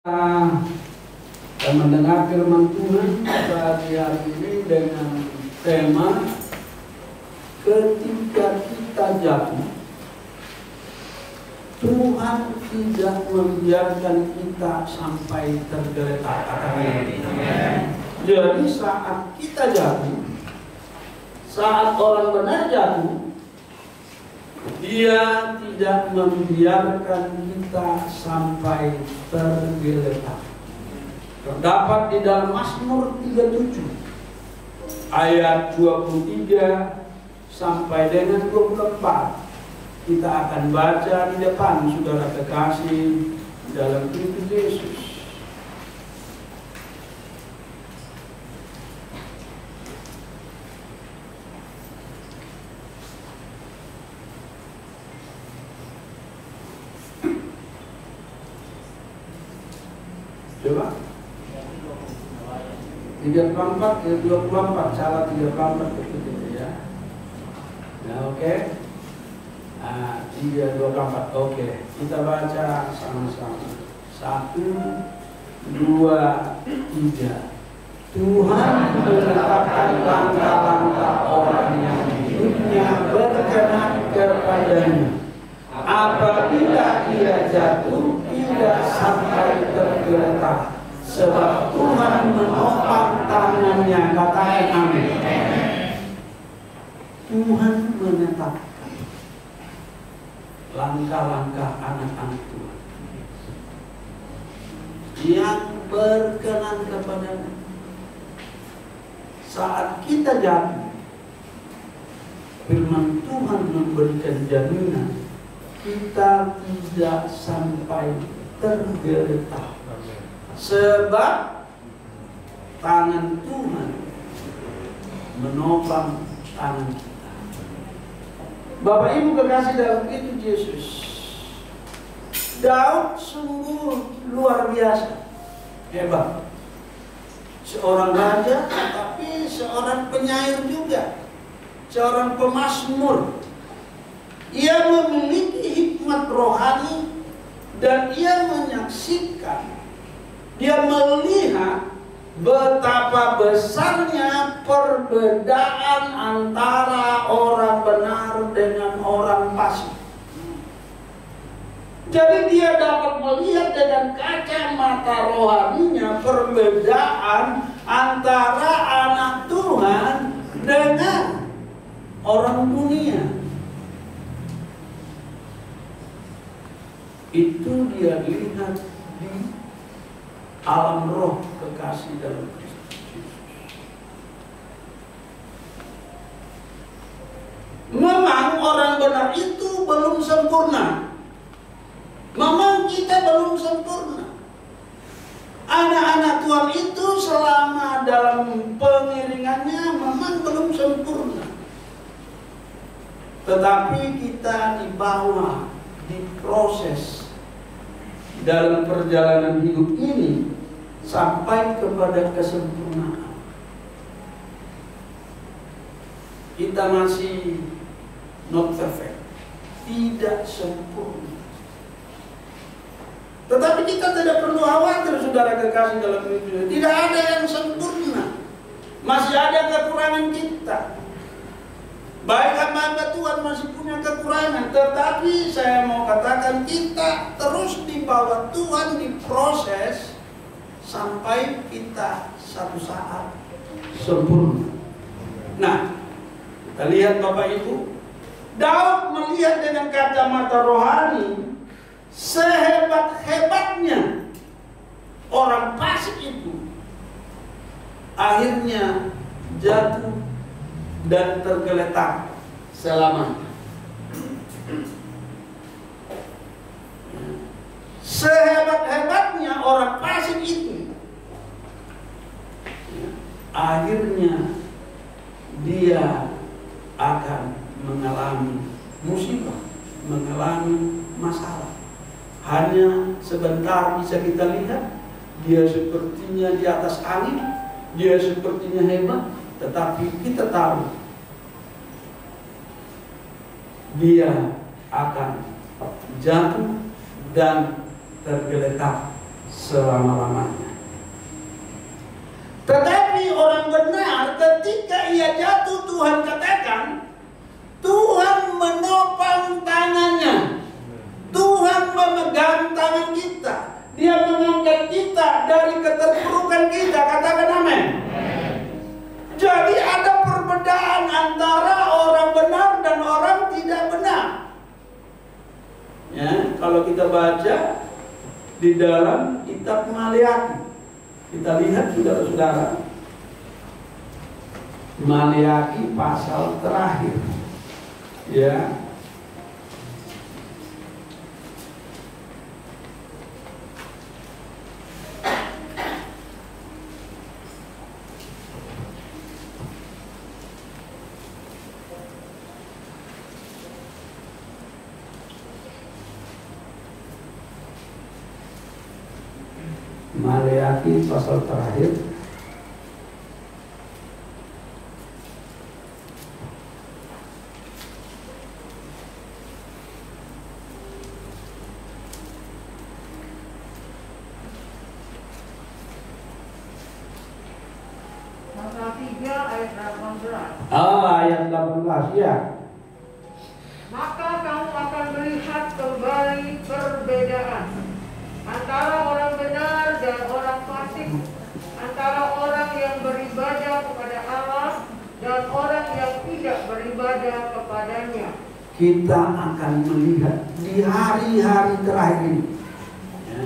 Kita mendengar firman Tuhan pagi hari ini dengan tema ketika kita jatuh, Tuhan tidak membiarkan kita sampai tergeletak. Jadi saat kita jatuh, saat orang benar jatuh, Dia tidak membiarkan kita sampai tergeletak. Terdapat di dalam Mazmur 37 ayat 23 sampai dengan 24. Kita akan baca di depan saudara kekasih dalam Kristus Yesus. Coba 34 ke 24, salah 34 begitu ya. Nah, oke. Nah, 3, 24. Oke, kita baca sama-sama. 1, 2, 3. Tuhan menetapkan langkah-langkah orang yang hidupnya berkenan kepadanya. Apabila ia jatuh, tidak sampai tergeletak, sebab Tuhan menopang tangannya. Katakan amin. Tuhan menetapkan langkah-langkah anak-anak Tuhan yang berkenan kepadanya. Saat kita jatuh, firman Tuhan memberikan jaminan kita tidak sampai tergeletak, sebab tangan Tuhan menopang tangan kita. Bapak Ibu kekasih dalam Kristus Yesus, Daud sungguh luar biasa, hebat. Seorang raja, tapi seorang penyair juga, seorang pemazmur. Ia memiliki hikmat rohani dan ia menyaksikan, dia melihat betapa besarnya perbedaan antara orang benar dengan orang fasik. Jadi dia dapat melihat dengan kacamata rohaninya perbedaan antara anak Tuhan dengan orang dunia. Itu dia lihat di alam roh kekasih dalam Kristus Yesus. Memang orang benar itu belum sempurna. Memang kita belum sempurna. Anak-anak Tuhan itu selama dalam pengiringannya memang belum sempurna. Tetapi kita dibawa, diproses dalam perjalanan hidup ini sampai kepada kesempurnaan. Kita masih not perfect, tidak sempurna. Tetapi kita tidak perlu khawatir, saudara kekasih dalam Kristus. Tidak ada yang sempurna. Masih ada kekurangan kita. Baik hamba Tuhan masih punya kekurangan, tetapi saya mau katakan kita terus di bawah Tuhan diproses sampai kita satu saat sempurna. Nah, kita lihat Bapak Ibu, Daud melihat dengan kacamata rohani sehebat-hebatnya orang fasik itu akhirnya jatuh dan tergeletak selamanya. Sehebat-hebatnya orang fasik itu, akhirnya dia akan mengalami musibah, mengalami masalah. Hanya sebentar bisa kita lihat, dia sepertinya di atas angin, dia sepertinya hebat, tetapi kita tahu dia akan jatuh dan tergeletak selama-lamanya. Tetapi orang benar ketika ia jatuh, Tuhan katakan, Tuhan menopang tangannya. Tuhan memegang tangan kita. Dia mengangkat kita dari keterpurukan kita. Katakan amin. Jadi ada perbedaan antara orang benar dan orang tidak benar. Ya, kalau kita baca di dalam kitab Maleakhi, kita lihat saudara-saudara, Maleakhi pasal terakhir, ya. Maleakhi pasal terakhir pasal 3 ayat 18. ayat 18 ya. Maka kamu akan melihat kembali perbedaan antara orang benar dan orang fasik, antara orang yang beribadah kepada Allah dan orang yang tidak beribadah kepadanya. Kita akan melihat di hari-hari terakhir ini, ya,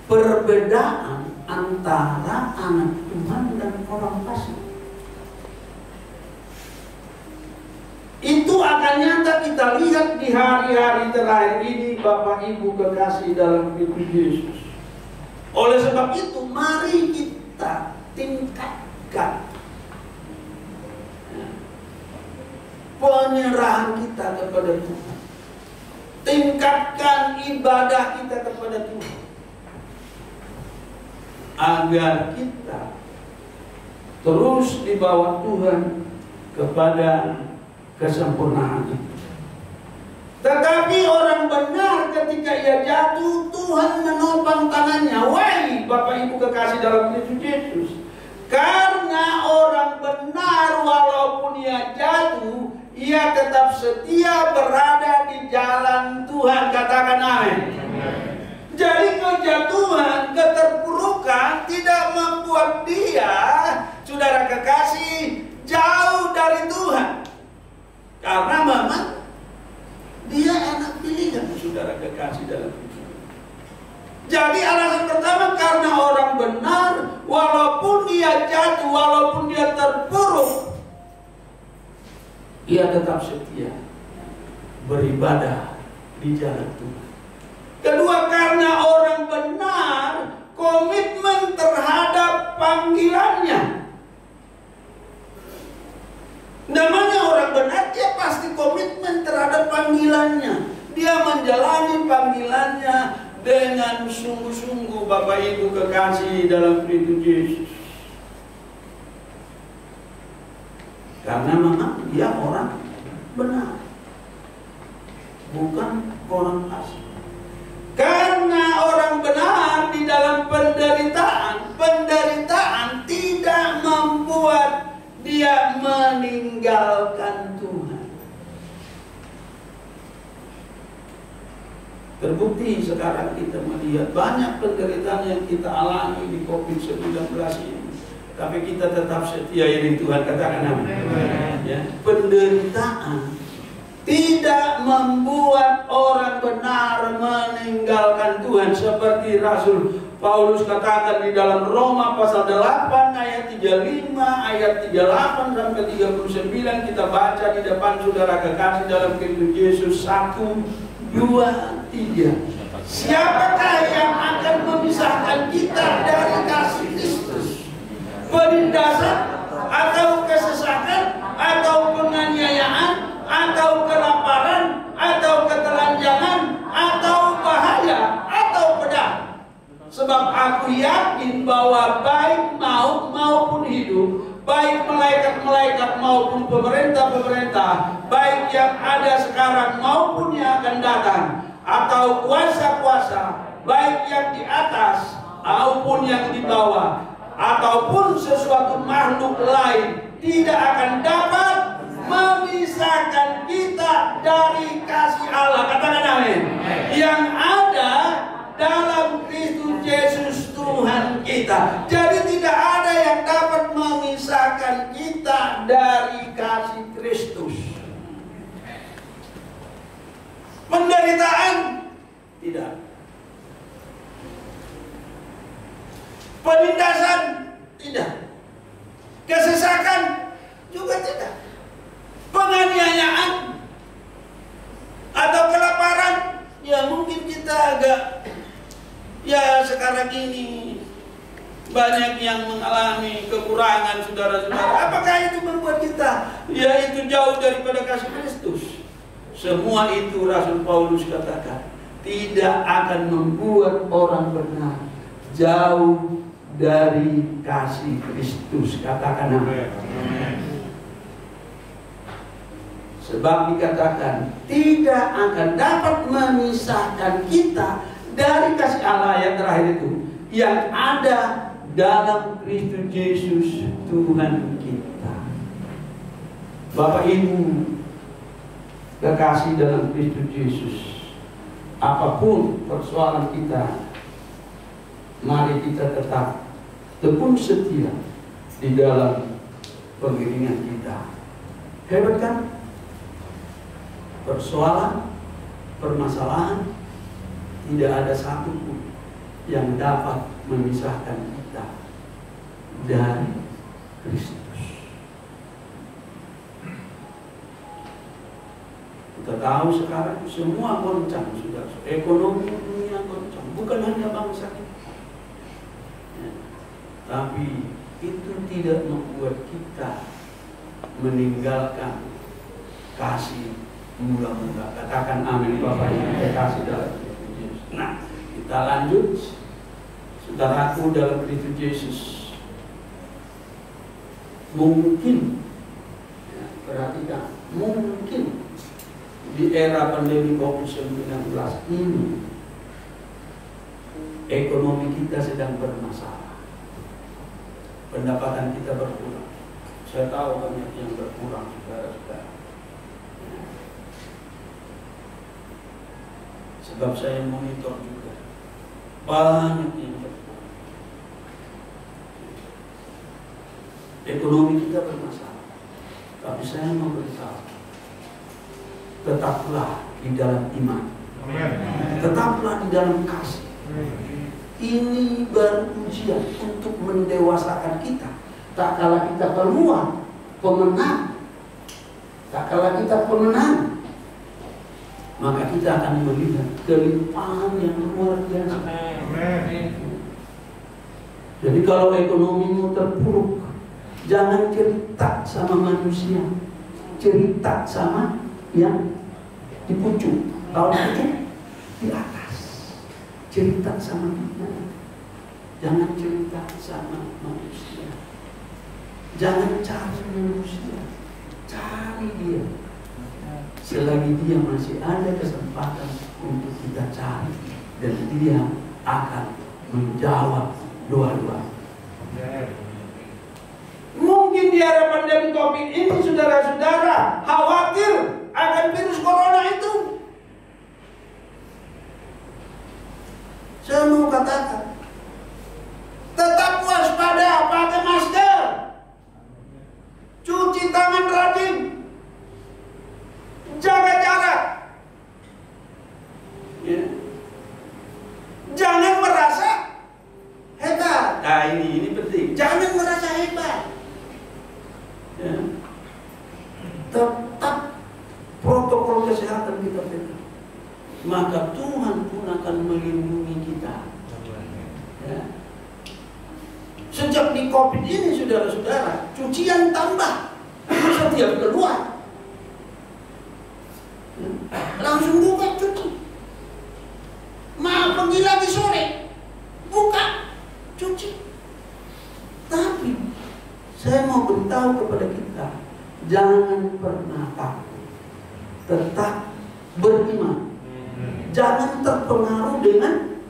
perbedaan antara anak Tuhan dan orang fasik. Itu akan nyata kita lihat di hari-hari terakhir ini, Bapak Ibu kekasih dalam Kristus Yesus. Oleh sebab itu, mari kita tingkatkan penyerahan kita kepada Tuhan. Tingkatkan ibadah kita kepada Tuhan, agar kita terus dibawa Tuhan kepada kesempurnaan itu. Tetapi orang benar ketika ia jatuh, Tuhan menopang tangannya. Wahai Bapak Ibu kekasih dalam Kristus Yesus, karena orang benar walaupun ia jatuh, ia tetap setia berada di jalan Tuhan. Katakan amin. Jadi kejatuhan, keterpurukan tidak membuat dia, saudara kekasih, jauh dari Tuhan. Karena memang dia anak pilihan, saudara kekasih dalam Tuhan. Jadi alasan pertama, karena orang benar walaupun dia jatuh, walaupun dia terpuruk, ia tetap setia beribadah di jalan Tuhan. Kedua, karena orang benar komitmen terhadap panggilannya. Namanya orang benar, dia pasti komitmen terhadap panggilannya. Dia menjalani panggilannya dengan sungguh-sungguh, Bapak Ibu kekasih dalam Kristus Yesus. Karena memang dia orang benar, bukan orang fasik. Karena orang benar di dalam penderitaan tidak membuat dia meninggalkan Tuhan. Terbukti sekarang kita melihat banyak penderitaan yang kita alami di COVID-19 ini, tapi kita tetap setia ini Tuhan. Katakan amin. Ya, penderitaan tidak membuat orang benar meninggalkan Tuhan, seperti Rasul Paulus katakan di dalam Roma pasal 8 ayat 35, ayat 38 sampai 39. Kita baca di depan saudara kekasih dalam Kristus Yesus. 1, 2, 3. Siapakah yang akan memisahkan kita dari kasih Kristus? Penindasan atau kesesakan atau penganiayaan atau kelaparan atau ketelanjangan atau bahaya atau pedang? Sebab aku yakin bahwa baik maut maupun hidup, baik malaikat-malaikat maupun pemerintah-pemerintah, baik yang ada sekarang maupun yang akan datang, atau kuasa-kuasa, baik yang di atas maupun yang di bawah, ataupun sesuatu makhluk lain, tidak akan dapat memisahkan kita dari kasih Allah. Katakan amin. Yang ada dalam Kristus Yesus Tuhan kita. Jadi tidak ada yang dapat memisahkan kita dari kasih Kristus. Penderitaan tidak. Penindasan tidak. Kesesakan juga tidak. Penganiayaan atau kelaparan, ya mungkin kita agak, ya sekarang ini banyak yang mengalami kekurangan, saudara-saudara. Apakah itu membuat kita, ya itu jauh daripada kasih Kristus? Semua itu Rasul Paulus katakan tidak akan membuat orang benar jauh dari kasih Kristus. Katakan amin. Sebab dikatakan tidak akan dapat memisahkan kita dari kasih Allah yang terakhir itu, yang ada dalam Kristus Yesus Tuhan kita. Bapak Ibu kekasih dalam Kristus Yesus, apapun persoalan kita, mari kita tetap tekun setia di dalam pengiringan kita. Hebat kan? Persoalan, permasalahan, tidak ada satupun yang dapat memisahkan kita dari Kristus. Kita tahu sekarang semua goncang, sudah. Ekonomi dunia goncang, bukan hanya bangsa kita. Ya. Tapi itu tidak membuat kita meninggalkan kasih mula-mula. Katakan amin Bapak Ibu kasih dalam Kristus Yesus. Nah, kita lanjut. Saudaraku dalam Kristus Yesus, mungkin, ya, perhatikan, mungkin di era pandemi COVID-19 ini ekonomi kita sedang bermasalah, pendapatan kita berkurang. Saya tahu banyak yang berkurang, saudara-saudara. Sebab saya monitor juga banyak yang berkurang. Ekonomi kita bermasalah. Tapi saya mau beritahu, tetaplah di dalam iman. Tetaplah di dalam kasih. Ini baru ujian untuk mendewasakan kita. Tak kala kita keluar pemenang, tak kala kita pemenang, maka kita akan melihat kelimpahan yang luar biasa. Jadi kalau ekonomimu terpuruk, jangan cerita sama manusia, cerita sama yang di pucuk. Kalau pucuk di atas, cerita sama dia. Jangan cerita sama manusia. Jangan cari manusia, cari dia. Selagi dia masih ada kesempatan untuk kita cari, dan dia akan menjawab doa-doa. Mungkin di era pandemi COVID ini, saudara-saudara khawatir akan virus corona itu. Saya mau katakan, tetap waspada, pakai masker, cuci tangan rajin, jaga jarak. Ya. Jangan merasa hebat. Nah ini penting. Jangan merasa hebat. Ya. Tetap protokol kesehatan kita pegang. Maka Tuhan pun akan melindungi kita. Ya. Sejak di COVID ini, saudara-saudara, cucian tambah setiap keluar. Langsung buka cuci. Maaf pergi lagi sore, buka cuci. Tapi saya mau beritahu kepada kita, jangan pernah takut, tetap beriman. Jangan terpengaruh dengan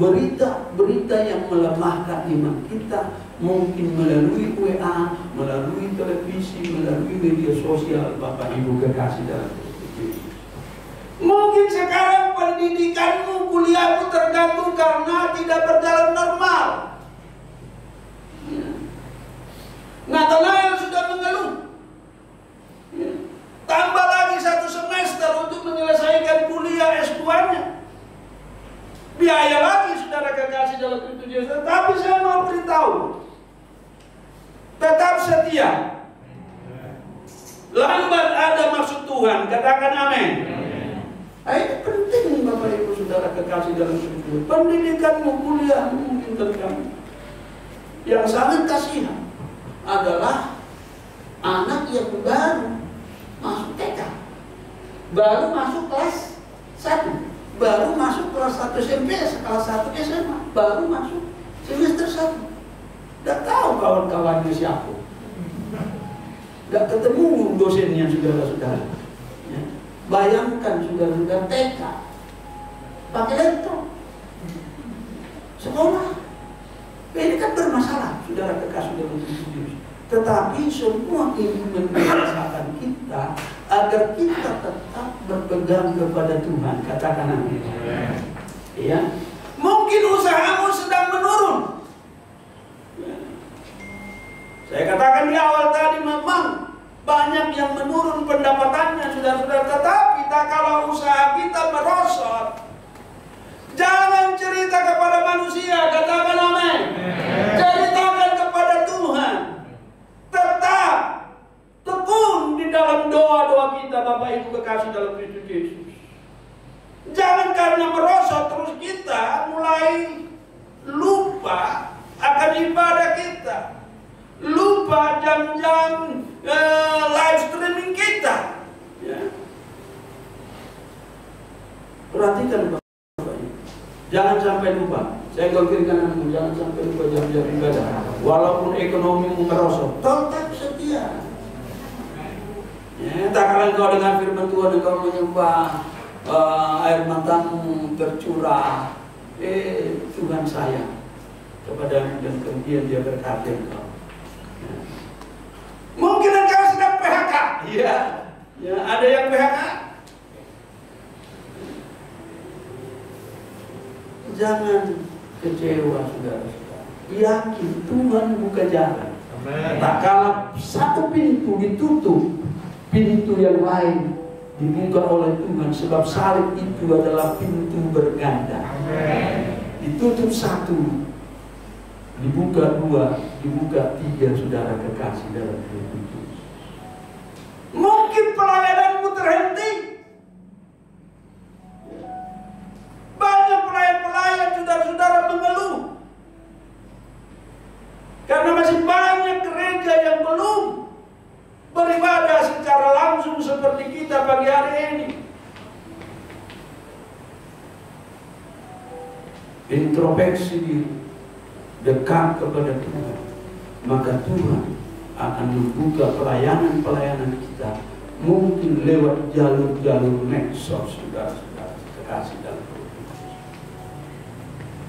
berita-berita yang melemahkan iman kita, mungkin melalui WA, melalui televisi, melalui media sosial. Bapak Ibu kekasih dalam Kristus. Mungkin sekarang pendidikanmu, kuliahmu terganggu karena tidak berjalan normal. Nathanael sudah mengeluh. Tambah lagi 1 semester untuk menyelesaikan kuliah S2-nya. Biaya lagi, saudara kekasih dalam Kristus Yesus. Tapi saya mau beritahu, tetap setia. Lambat ada maksud Tuhan. Katakan amin. Ini penting Bapak Ibu saudara kekasih dalam Kristus. Pendidikanmu, kuliahmu mungkin terganggu. Yang sangat kasihan adalah anak yang baru masuk TK, baru masuk kelas 1, baru masuk kelas 1 SMP, kelas 1 SMA, baru masuk semester 1. Tidak tahu kawan-kawannya siapa, tidak ketemu dosennya saudara-saudara. Ya. Bayangkan saudara-saudara TK pakai laptop sekolah. Ini kan bermasalah, saudara kekasih dalam Kristus. Tetapi semua ini membiasakan kita agar kita tetap berpegang kepada Tuhan. Katakan amin. Ya. Mungkin usahamu sedang menurun. Ya. Saya katakan di awal tadi, memang banyak yang menurun pendapatannya, saudara-saudara. Tetapi tak kalau usaha kita merosot, jangan cerita kepada manusia. Katakan amin. Ceritakan kepada Tuhan. Tetap tekun di dalam doa-doa kita, Bapak Ibu kekasih dalam Kristus Yesus. Jangan karena merosot terus kita mulai lupa akan ibadah kita, lupa jam-jam live streaming kita. Ya. Perhatikan Bapak Ibu, jangan sampai lupa. Saya golkirkan anakmu, jangan sampai lupa jam-jam ibadah. Walaupun ekonomimu merosot, tetap setia. Ya, tak kala engkau dengan firman Tuhan, engkau menyembah, air matamu tercurah. Tuhan sayang kepadamu dan kemudian Dia berkati engkau. Ya. Mungkin engkau sedang PHK. Ya, ya, ada yang PHK. Jangan kecewa, saudara-saudara. Yakin Tuhan buka jalan. Tak kala satu pintu ditutup, pintu yang lain dibuka oleh Tuhan. Sebab salib itu adalah pintu berganda. Ditutup satu, dibuka 2, dibuka 3, saudara kekasih dalam Kristus. Mungkin pelayananmu terhenti. Banyak pelayan-pelayan, saudara-saudara, mengeluh karena masih banyak gereja yang belum beribadah secara langsung seperti kita pagi hari ini. Introspeksi diri, dekat kepada Tuhan, maka Tuhan akan membuka pelayanan-pelayanan kita, mungkin lewat jalur-jalur medsos, saudara-saudara kekasih dalam Kristus,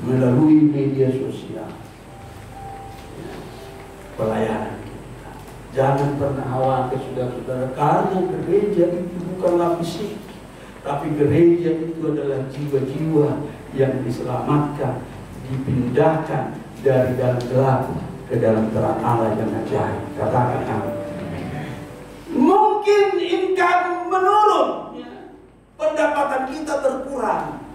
melalui media sosial. Pelayanan kita. Jangan pernah khawatir, saudara-saudara, karena gereja itu bukanlah fisik, tapi gereja itu adalah jiwa-jiwa yang diselamatkan, dipindahkan dari dalam gelap ke dalam terang Allah yang ajaib. Katakan amin. Mungkin income menurun, pendapatan kita berkurang.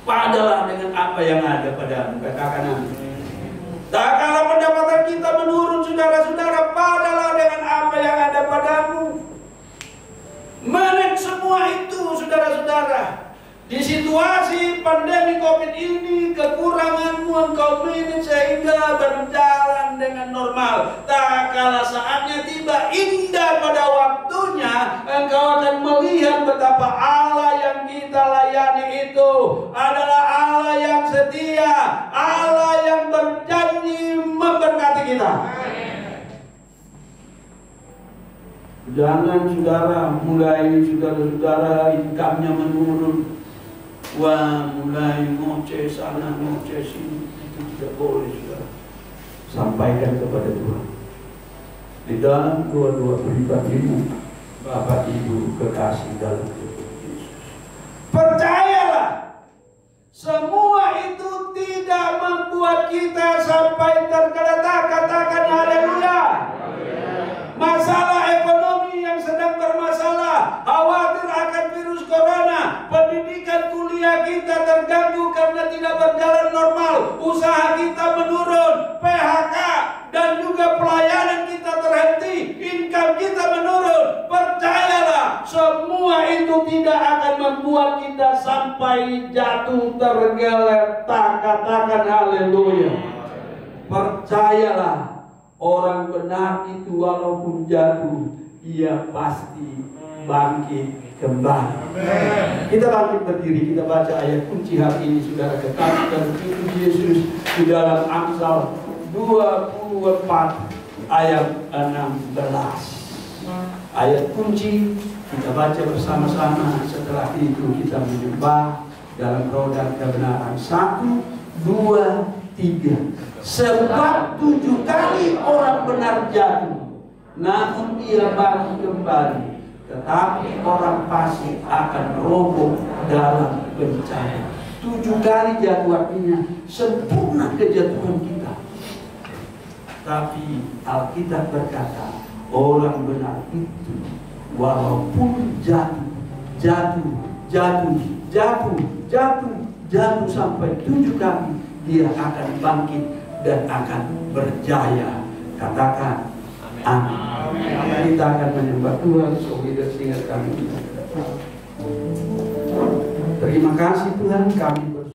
Padalah dengan apa yang ada padamu. Katakan amin. Tak kala pendapatan kita menurun, saudara-saudara, padalah dengan apa yang ada padamu. Manage semua itu, saudara-saudara. Di situasi pandemi COVID ini, kekuranganmu engkau manage sehingga berjalan dengan normal. Tak kala saatnya tiba, indah pada waktunya, engkau akan melihat betapa Allah yang kita layani itu adalah Allah yang setia, Allah yang berjanji memberkati kita. Jangan saudara mulai saudara-saudara income-nya menurun. Wah, mulai ngoceh sana, ngoceh sini. Itu tidak boleh saudara. Sampaikan kepada Tuhan. Di dalam doa-doa pribadimu, Bapak Ibu kekasih dalam Yesus. Percayalah, semua itu tidak membuat kita sampai tergeletak. Katakan haleluya. Masalah ekonomi yang sedang bermasalah, khawatir akan virus corona, pendidikan kuliah kita terganggu karena tidak berjalan normal, usaha kita menurun, PHK, dan juga pelayanan kita terhenti, income kita menurun. Percayalah, semua itu tidak akan membuat kita sampai jatuh tergeletak. Katakan haleluya. Percayalah, orang benar itu walaupun jatuh, ia pasti bangkit kembali. Kita bangkit berdiri, kita baca ayat kunci hari ini, saudara kekasih dan Kristus Yesus, di dalam Amsal 24 ayat 16. Ayat kunci kita baca bersama-sama. Setelah itu kita menyembah dalam roda kebenaran. 1, 2, 3. Sebab 7 kali orang benar jatuh, namun ia bangkit kembali. Tetapi orang fasik akan roboh dalam bencana. 7 kali jatuh artinya sempurna kejatuhan kita. Tapi Alkitab berkata, orang benar itu walaupun jatuh sampai 7 kali, dia akan bangkit dan akan berjaya. Katakan amin. Kita akan menyembah Tuhan. Saudara singkat kami. Terima kasih Tuhan, kami